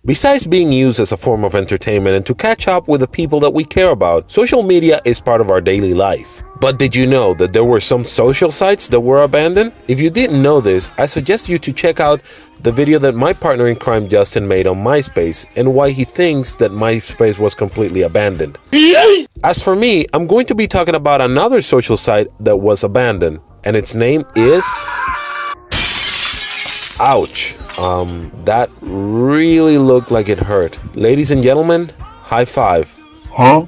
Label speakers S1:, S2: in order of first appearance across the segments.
S1: Besides being used as a form of entertainment and to catch up with the people that we care about, social media is part of our daily life. But did you know that there were some social sites that were abandoned? If you didn't know this, I suggest you to check out the video that my partner in crime Justin made on MySpace and why he thinks that MySpace was completely abandoned. As for me, I'm going to be talking about another social site that was abandoned, and its name is... Ouch. That really looked like it hurt. Ladies and gentlemen, Hi5.
S2: Huh?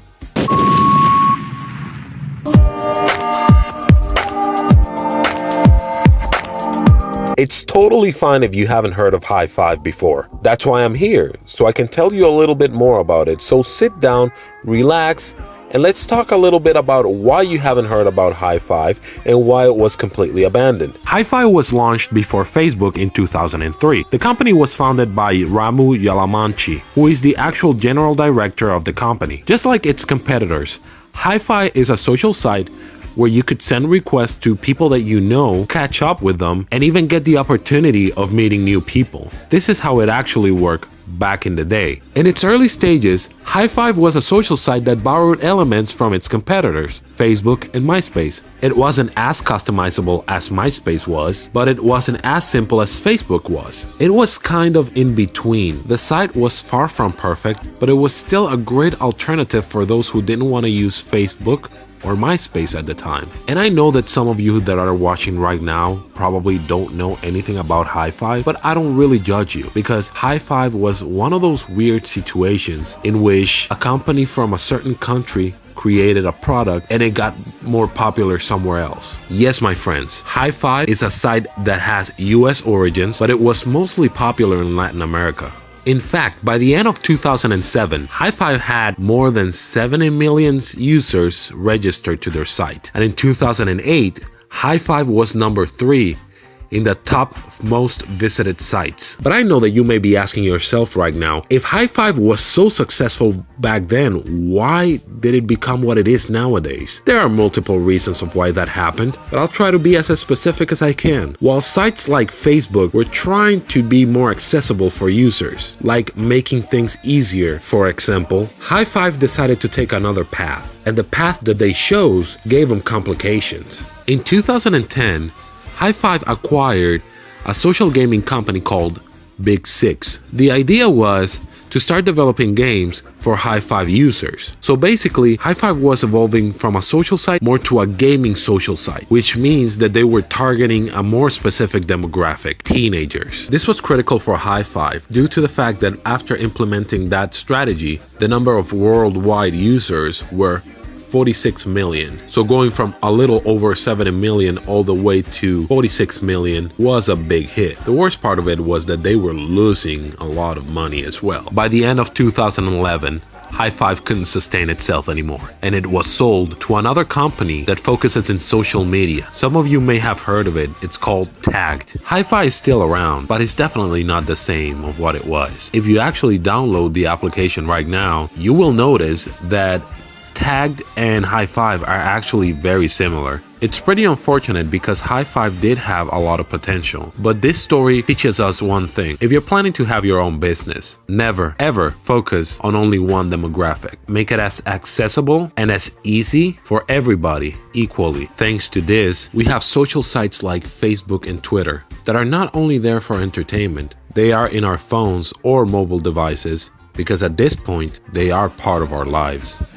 S1: It's totally fine if you haven't heard of Hi5 before. That's why I'm here, so I can tell you a little bit more about it. So sit down, relax, and let's talk a little bit about why you haven't heard about Hi5 and why it was completely abandoned. Hi5 was launched before Facebook in 2003. The company was founded by Ramu Yalamanchi, who is the actual general director of the company. Just like its competitors, Hi5 is a social site where you could send requests to people that you know, catch up with them, and even get the opportunity of meeting new people. This is how it actually worked back in the day. In its early stages, Hi5 was a social site that borrowed elements from its competitors, Facebook and MySpace. It wasn't as customizable as MySpace was, but it wasn't as simple as Facebook was. It was kind of in between. The site was far from perfect, but it was still a great alternative for those who didn't want to use Facebook or MySpace at the time. And I know that some of you that are watching right now probably don't know anything about Hi5, but I don't really judge you, because Hi5 was one of those weird situations in which a company from a certain country created a product and it got more popular somewhere else. Yes, my friends, Hi5 is a site that has US origins, but it was mostly popular in Latin America. In fact, by the end of 2007, Hi5 had more than 70 million users registered to their site. And in 2008, Hi5 was number 3 in the top most visited sites. But I know that you may be asking yourself right now, if Hi5 was so successful back then, why did it become what it is nowadays? There are multiple reasons of why that happened, but I'll try to be as specific as I can. While sites like Facebook were trying to be more accessible for users, like making things easier, for example, Hi5 decided to take another path, and the path that they chose gave them complications. In 2010, Hi5 acquired a social gaming company called Big Six. The idea was to start developing games for Hi5 users. So basically, Hi5 was evolving from a social site more to a gaming social site, which means that they were targeting a more specific demographic, teenagers. This was critical for Hi5 due to the fact that after implementing that strategy, the number of worldwide users were 46 million. So going from a little over 70 million all the way to 46 million was a big hit. The worst part of it was that they were losing a lot of money as well. By the end of 2011, Hi5 couldn't sustain itself anymore, and it was sold to another company that focuses in social media. Some of you may have heard of it. It's called Tagged. Hi5 is still around, but it's definitely not the same of what it was. If you actually download the application right now, you will notice that Tagged and Hi5 are actually very similar. It's pretty unfortunate because Hi5 did have a lot of potential, but this story teaches us one thing. If you're planning to have your own business, never ever focus on only one demographic. Make it as accessible and as easy for everybody equally. Thanks to this, we have social sites like Facebook and Twitter that are not only there for entertainment, they are in our phones or mobile devices, because at this point, they are part of our lives.